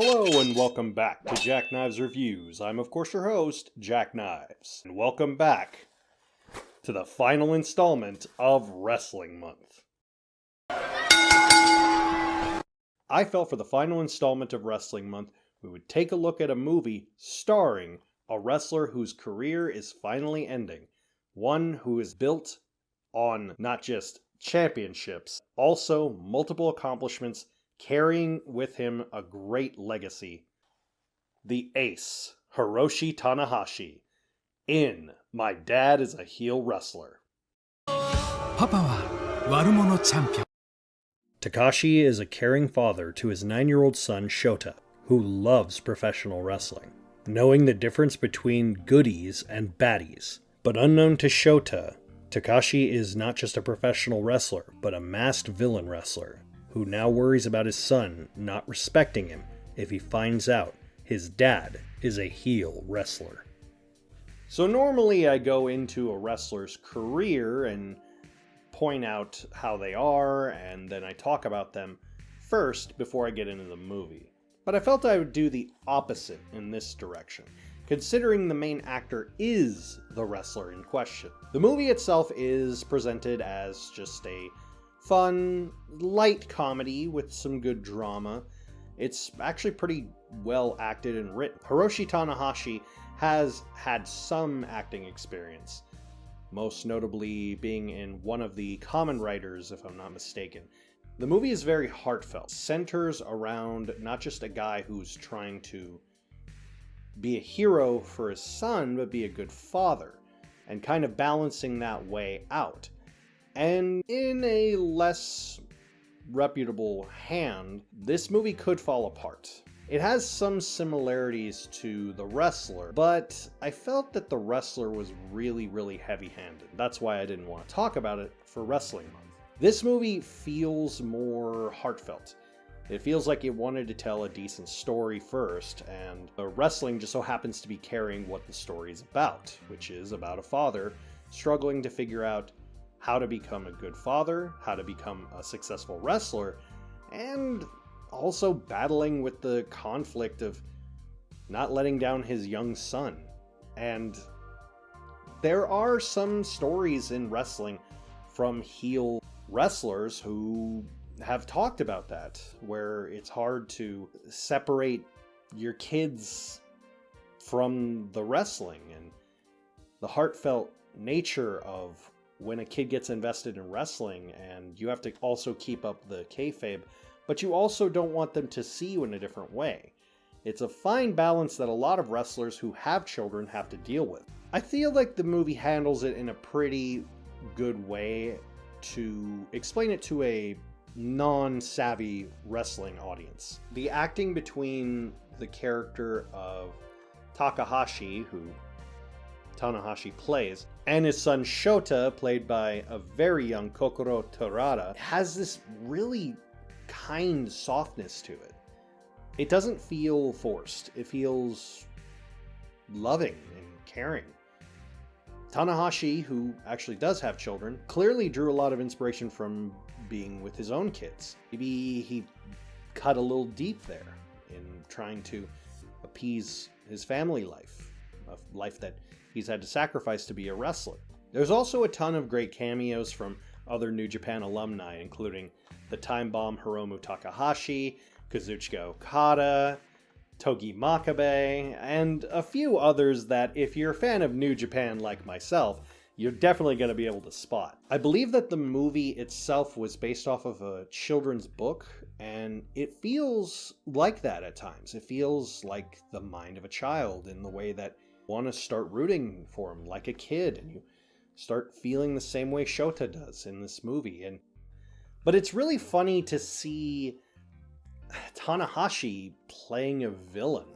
Hello and welcome back to Jackknives Reviews. I'm of course your host, Jackknives. And welcome back to the final installment of Wrestling Month. I felt for the final installment of Wrestling Month, we would take a look at a movie starring a wrestler whose career is finally ending. One who is built on not just championships, also multiple accomplishments, carrying with him a great legacy. The Ace, Hiroshi Tanahashi, in My Dad is a Heel Wrestler. Takashi is a caring father to his 9-year-old son Shota, who loves professional wrestling, knowing the difference between goodies and baddies. But unknown to Shota, Takashi is not just a professional wrestler, but a masked villain wrestler, who now worries about his son not respecting him if he finds out his dad is a heel wrestler. So normally I go into a wrestler's career and point out how they are, and then I talk about them first before I get into the movie. But I felt I would do the opposite in this direction, considering the main actor is the wrestler in question. The movie itself is presented as just a fun, light comedy with some good drama. It's actually pretty well acted and written. Hiroshi Tanahashi has had some acting experience, most notably being in one of the Kamen Riders, if I'm not mistaken. The movie is very heartfelt, centers around not just a guy who's trying to be a hero for his son, but be a good father, and kind of balancing that way out. And in a less reputable hand, this movie could fall apart. It has some similarities to The Wrestler, but I felt that The Wrestler was really heavy-handed. That's why I didn't want to talk about it for Wrestling Month. This movie feels more heartfelt. It feels like it wanted to tell a decent story first, and the wrestling just so happens to be carrying what the story is about, which is about a father struggling to figure out how to become a good father, how to become a successful wrestler, and also battling with the conflict of not letting down his young son. And there are some stories in wrestling from heel wrestlers who have talked about that, where it's hard to separate your kids from the wrestling and the heartfelt nature of when a kid gets invested in wrestling, and you have to also keep up the kayfabe, but you also don't want them to see you in a different way. It's a fine balance that a lot of wrestlers who have children have to deal with. I feel like the movie handles it in a pretty good way to explain it to a non-savvy wrestling audience. The acting between the character of Takahashi, who Tanahashi plays, and his son Shota, played by a very young Kokoro Terada, has this really kind softness to it. It doesn't feel forced. It feels loving and caring. Tanahashi, who actually does have children, clearly drew a lot of inspiration from being with his own kids. Maybe he cut a little deep there in trying to appease his family life, a life that he's had to sacrifice to be a wrestler. There's also a ton of great cameos from other New Japan alumni, including the Time Bomb Hiromu Takahashi, Kazuchika Okada, Togi Makabe, and a few others that, if you're a fan of New Japan like myself, you're definitely going to be able to spot. I believe that the movie itself was based off of a children's book, and it feels like that at times. It feels like the mind of a child in the way that you want to start rooting for him like a kid, and you start feeling the same way Shota does in this movie. But it's really funny to see Tanahashi playing a villain.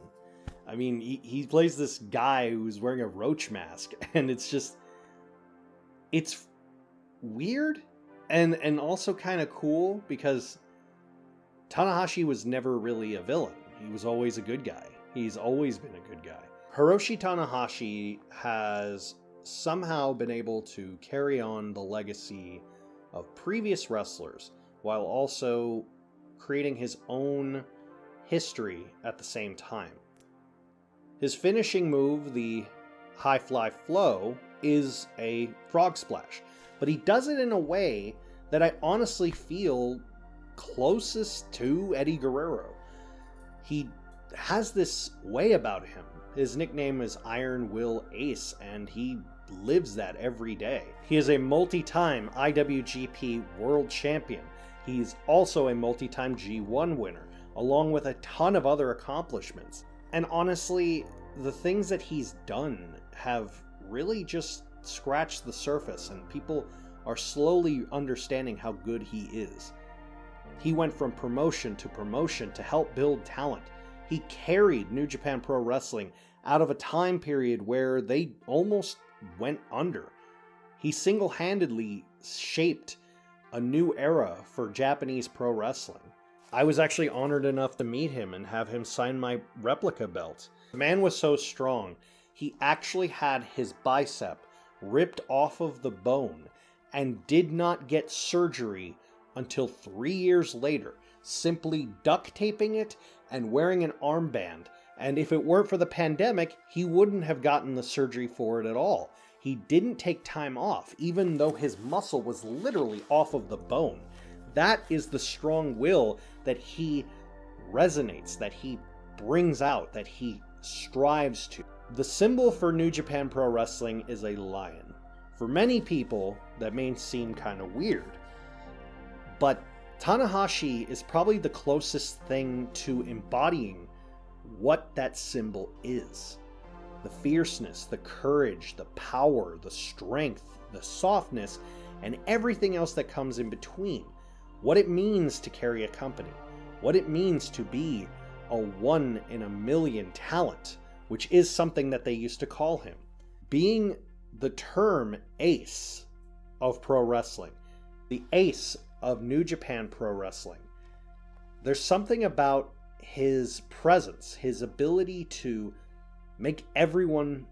I mean, he plays this guy who's wearing a roach mask, and it's weird and also kind of cool, because Tanahashi was never really a villain. He was always a good guy. He's always been a good guy. Hiroshi Tanahashi has somehow been able to carry on the legacy of previous wrestlers while also creating his own history at the same time. His finishing move, the high fly flow, is a frog splash, but he does it in a way that I honestly feel closest to Eddie Guerrero. He has this way about him. His nickname is Iron Will Ace, and he lives that every day. He is a multi-time IWGP World Champion. He's also a multi-time G1 winner, along with a ton of other accomplishments. And honestly, the things that he's done have really just scratched the surface, and people are slowly understanding how good he is. He went from promotion to help build talent. He carried New Japan Pro Wrestling out of a time period where they almost went under. He single-handedly shaped a new era for Japanese pro wrestling. I was actually honored enough to meet him and have him sign my replica belt. The man was so strong, he actually had his bicep ripped off of the bone and did not get surgery until 3 years later, simply duct taping it and wearing an armband. And if it weren't for the pandemic, he wouldn't have gotten the surgery for it at all. He didn't take time off, even though his muscle was literally off of the bone. That is the strong will that he resonates, that he brings out, that he strives to. The symbol for New Japan Pro Wrestling is a lion. For many people, that may seem kind of weird, but Tanahashi is probably the closest thing to embodying what that symbol is. The fierceness, the courage, the power, the strength, the softness, and everything else that comes in between. What it means to carry a company. What it means to be a 1 in a million talent, which is something that they used to call him. Being the term ace of pro wrestling, the ace of New Japan Pro Wrestling. There's something about his presence, his ability to make everyone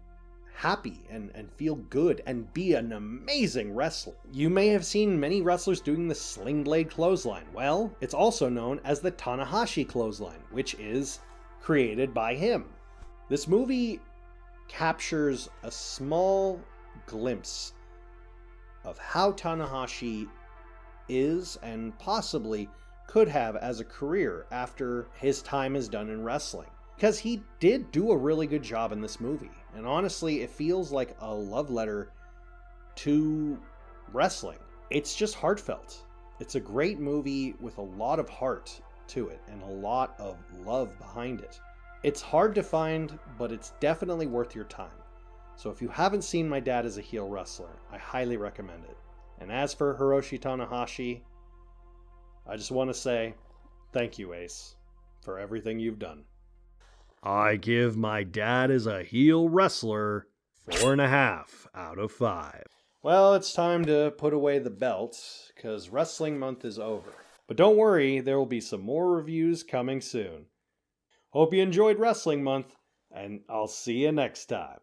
happy and feel good and be an amazing wrestler. You may have seen many wrestlers doing the sling blade clothesline. Well, it's also known as the Tanahashi clothesline, which is created by him. This movie captures a small glimpse of how Tanahashi is and possibly could have as a career after his time is done in wrestling. Because he did do a really good job in this movie. And honestly, it feels like a love letter to wrestling. It's just heartfelt. It's a great movie with a lot of heart to it and a lot of love behind it. It's hard to find, but it's definitely worth your time. So if you haven't seen My Dad is a Heel Wrestler, I highly recommend it. And as for Hiroshi Tanahashi, I just want to say thank you, Ace, for everything you've done. I give My Dad is a Heel Wrestler 4.5 out of 5. Well, it's time to put away the belt, because Wrestling Month is over. But don't worry, there will be some more reviews coming soon. Hope you enjoyed Wrestling Month, and I'll see you next time.